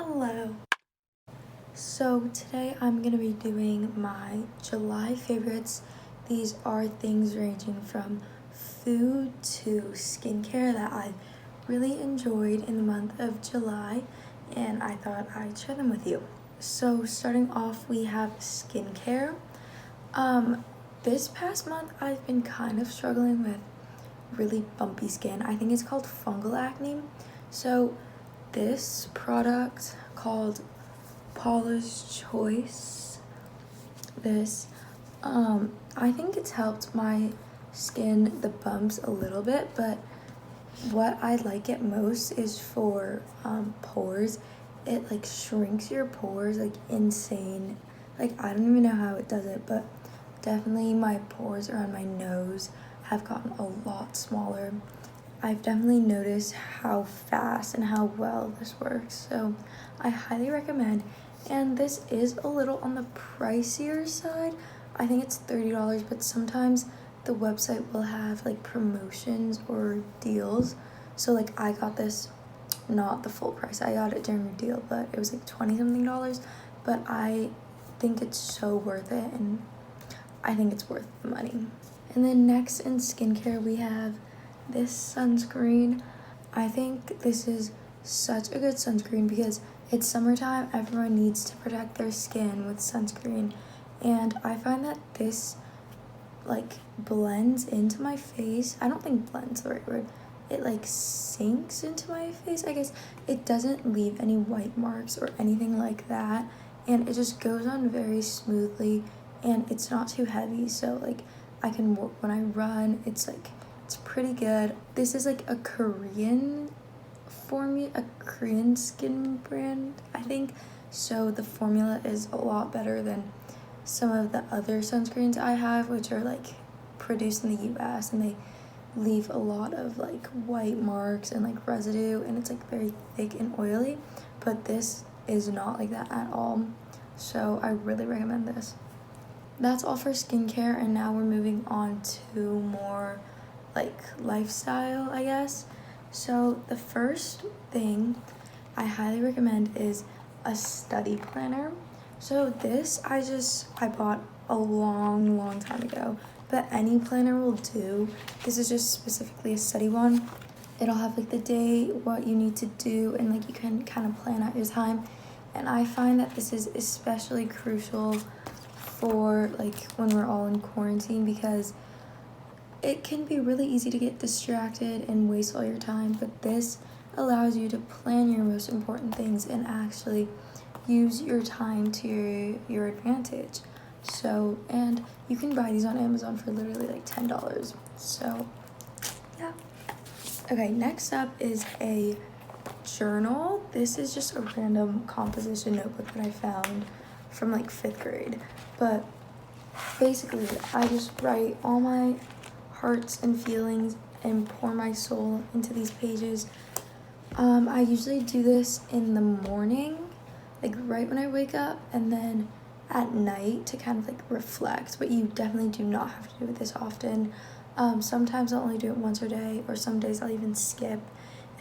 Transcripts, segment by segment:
Hello. So today I'm going to be doing my July favorites. These are things ranging from food to skincare that I've really enjoyed in the month of July, and I thought I'd share them with you. So starting off, we have skincare. This past month I've been kind of struggling with really bumpy skin. I think it's called fungal acne. So this product called Paula's Choice, I think it's helped my skin, the bumps, a little bit, but what I like it most is for pores. It like shrinks your pores like insane. Like I don't even know how it does it, but definitely my pores around my nose have gotten a lot smaller. I've definitely noticed how fast and how well this works, so I highly recommend. And this is a little on the pricier side. I think it's $30, but sometimes the website will have like promotions or deals. So like I got this, not the full price, I got it during a deal, but it was like 20 something dollars. But I think it's so worth it, and I think it's worth the money. And then next in skincare, we have this sunscreen. I think this is such a good sunscreen because it's summertime. Everyone needs to protect their skin with sunscreen, and I find that this like blends into my face. I don't think blends the right word. It like sinks into my face, I guess. It doesn't leave any white marks or anything like that, and it just goes on very smoothly, and it's not too heavy, so like I can work when I run. It's pretty good. This is like a Korean skin brand, I think. So the formula is a lot better than some of the other sunscreens I have, which are like produced in the US, and they leave a lot of like white marks and like residue, and it's like very thick and oily. But this is not like that at all. So I really recommend this. That's all for skincare, and now we're moving on to more like lifestyle, I guess. So the first thing I highly recommend is a study planner. So this I bought a long time ago, but any planner will do. This is just specifically a study one. It'll have like the day, what you need to do, and like you can kind of plan out your time. And I find that this is especially crucial for like when we're all in quarantine, because it can be really easy to get distracted and waste all your time, but this allows you to plan your most important things and actually use your time to your advantage. So, and you can buy these on Amazon for literally like $10. So, yeah. Okay, next up is a journal. This is just a random composition notebook that I found from like 5th grade. But basically, I just write all my hearts and feelings and pour my soul into these pages. I usually do this in the morning, like right when I wake up, and then at night to kind of like reflect, but you definitely do not have to do it this often. Sometimes I'll only do it once a day, or some days I'll even skip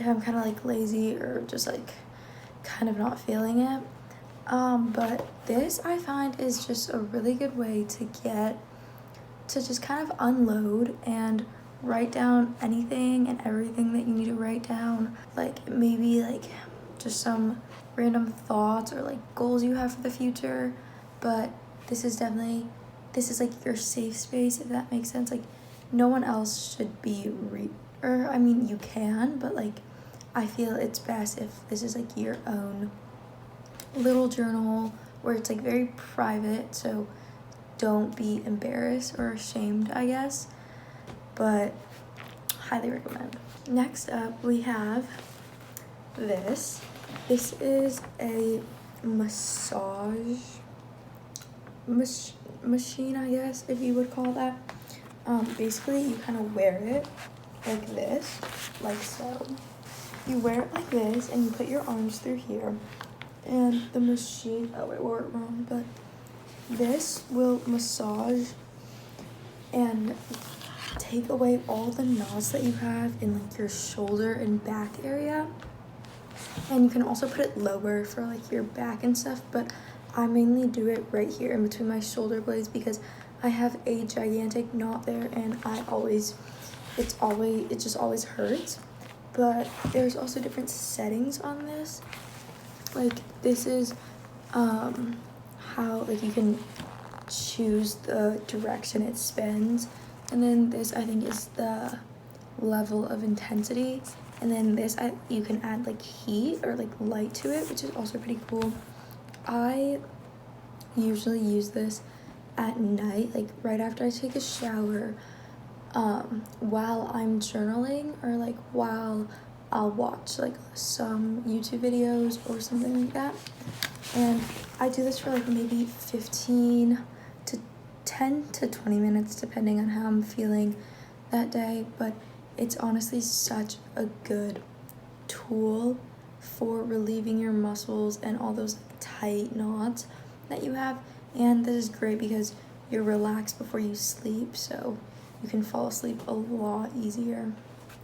if I'm kind of like lazy or just like kind of not feeling it. But this I find is just a really good way to just kind of unload and write down anything and everything that you need to write down. Like maybe like just some random thoughts or like goals you have for the future. But this is like your safe space, if that makes sense. Like no one else should be I mean you can, but like I feel it's best if this is like your own little journal where it's like very private, so don't be embarrassed or ashamed, I guess, but highly recommend. Next up, we have this. This is a massage machine, I guess, if you would call that. Basically, you kind of wear it like this, like so. You wear it like this, and you put your arms through here, and the machine, oh, I wore it wrong, but this will massage and take away all the knots that you have in like your shoulder and back area. And you can also put it lower for like your back and stuff, but I mainly do it right here in between my shoulder blades because I have a gigantic knot there and it just always hurts. But there's also different settings on this. Like this is how like you can choose the direction it spins, and then this I think is the level of intensity, and then this you can add like heat or like light to it, which is also pretty cool. I usually use this at night, like right after I take a shower, while I'm journaling, or like while I'll watch like some YouTube videos or something like that. And I do this for like maybe 15 to 10 to 20 minutes depending on how I'm feeling that day, but it's honestly such a good tool for relieving your muscles and all those tight knots that you have. And this is great because you're relaxed before you sleep, so you can fall asleep a lot easier.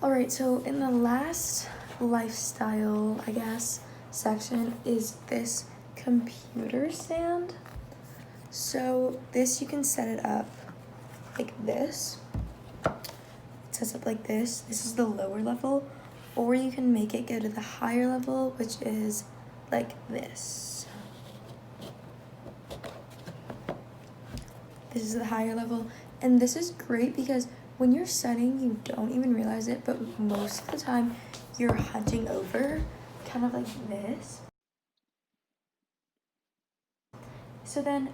All right, so in the last lifestyle, I guess, section is this computer stand. So this, you can set it up like this. It sets up like this. This is the lower level, or you can make it go to the higher level, which is like this. This is the higher level, and this is great because when you're studying, you don't even realize it, but most of the time you're hunching over, kind of like this. So then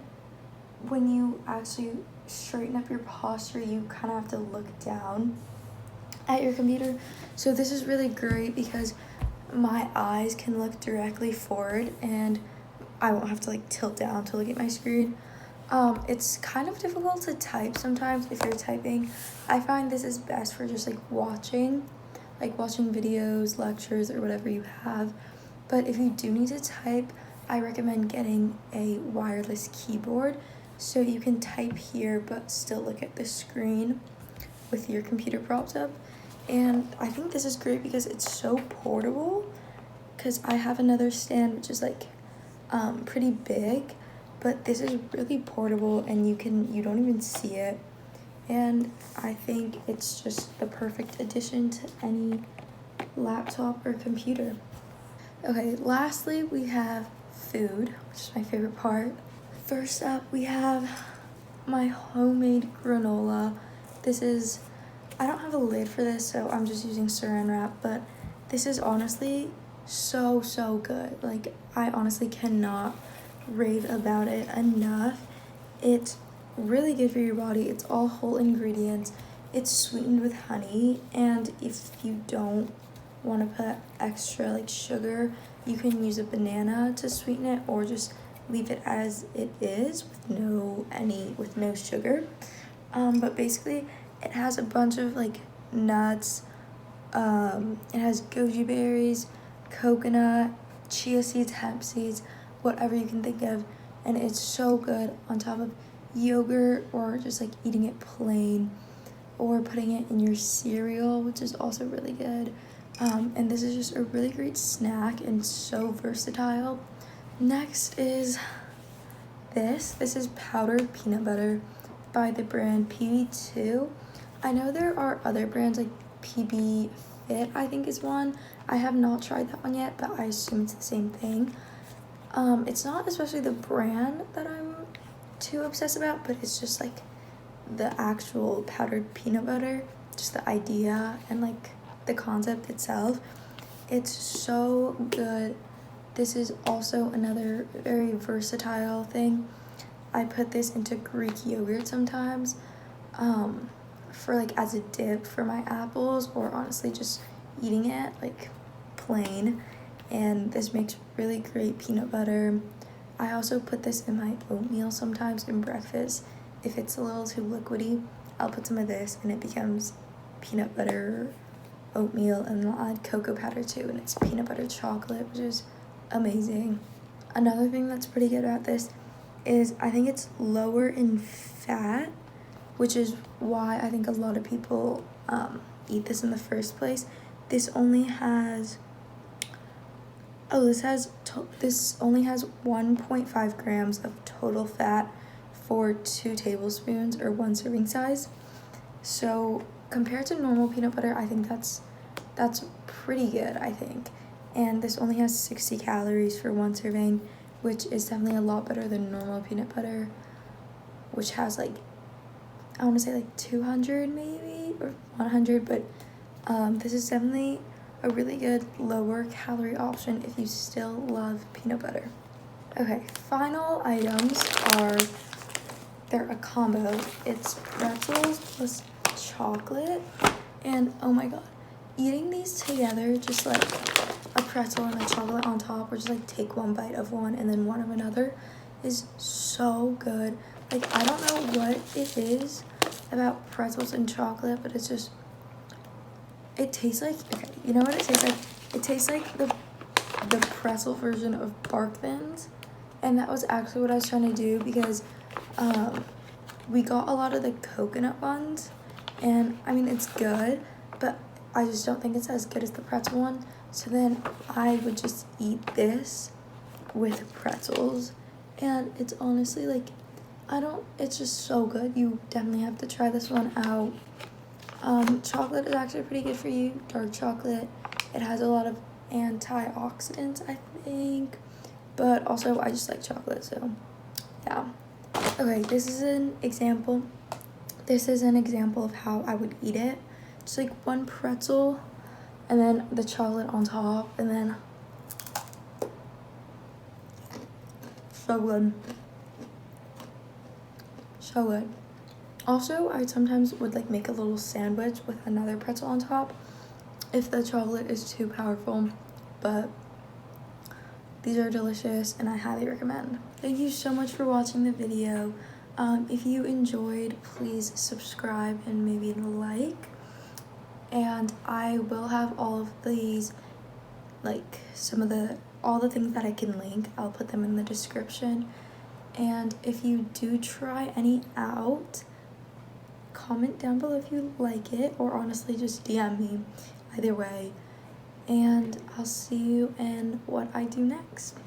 when you actually straighten up your posture, you kind of have to look down at your computer. So this is really great because my eyes can look directly forward and I won't have to like tilt down to look at my screen. It's kind of difficult to type sometimes if you're typing. I find this is best for just like watching videos, lectures, or whatever you have. But if you do need to type, I recommend getting a wireless keyboard so you can type here but still look at the screen with your computer propped up. And I think this is great because it's so portable, because I have another stand which is like pretty big, but this is really portable and you don't even see it. And I think it's just the perfect addition to any laptop or computer. Okay, lastly we have food, which is my favorite part. First up, we have my homemade granola. This is, I don't have a lid for this, so I'm just using saran wrap, but this is honestly so good. Like, I honestly cannot rave about it enough. It's really good for your body. It's all whole ingredients. It's sweetened with honey, and if you don't want to put extra like sugar, you can use a banana to sweeten it, or just leave it as it is with no sugar. But basically it has a bunch of like nuts. It has goji berries, coconut, chia seeds, hemp seeds, whatever you can think of, and it's so good on top of yogurt, or just like eating it plain, or putting it in your cereal, which is also really good. And this is just a really great snack and so versatile. Next is this. This is powdered peanut butter by the brand PB2. I know there are other brands like PB Fit, I think is one. I have not tried that one yet, but I assume it's the same thing. It's not especially the brand that I'm too obsessed about, but it's just like the actual powdered peanut butter, just the idea and like the concept itself. It's so good. This is also another very versatile thing. I put this into Greek yogurt sometimes, for like as a dip for my apples, or honestly just eating it like plain. And this makes really great peanut butter. I also put this in my oatmeal sometimes in breakfast. If it's a little too liquidy, I'll put some of this and it becomes peanut butter oatmeal, and then I'll add cocoa powder too, and it's peanut butter chocolate, which is amazing. Another thing that's pretty good about this is I think it's lower in fat, which is why I think a lot of people eat this in the first place. This only has Oh, this only has 1.5 grams of total fat for 2 tablespoons or 1 serving size. So compared to normal peanut butter, I think that's pretty good, I think. And this only has 60 calories for 1 serving, which is definitely a lot better than normal peanut butter, which has like, I want to say like 200 maybe or 100, but this is definitely a really good lower calorie option if you still love peanut butter. Okay, final items are, they're a combo. It's pretzels plus chocolate, and oh my god, eating these together, just like a pretzel and a chocolate on top, or just like take one bite of one and then one of another, is so good. Like, I don't know what it is about pretzels and chocolate, but it's just, it tastes like, okay, you know what it tastes like? It tastes like the pretzel version of Bark Thins, and that was actually what I was trying to do, because we got a lot of the coconut ones, and I mean, it's good, but I just don't think it's as good as the pretzel one. So then I would just eat this with pretzels, and it's honestly like, it's just so good. You definitely have to try this one out. Chocolate is actually pretty good for you, dark chocolate. It has a lot of antioxidants, I think, but also I just like chocolate, so yeah. Okay, this is an example of how I would eat it. Just like one pretzel and then the chocolate on top, and then so good. So good. Also, I sometimes would like make a little sandwich with another pretzel on top if the chocolate is too powerful, but these are delicious and I highly recommend. Thank you so much for watching the video. If you enjoyed, please subscribe and maybe like. And I will have all of these, like all the things that I can link, I'll put them in the description. And if you do try any out, comment down below if you like it, or honestly just DM me, either way. And I'll see you in what I do next.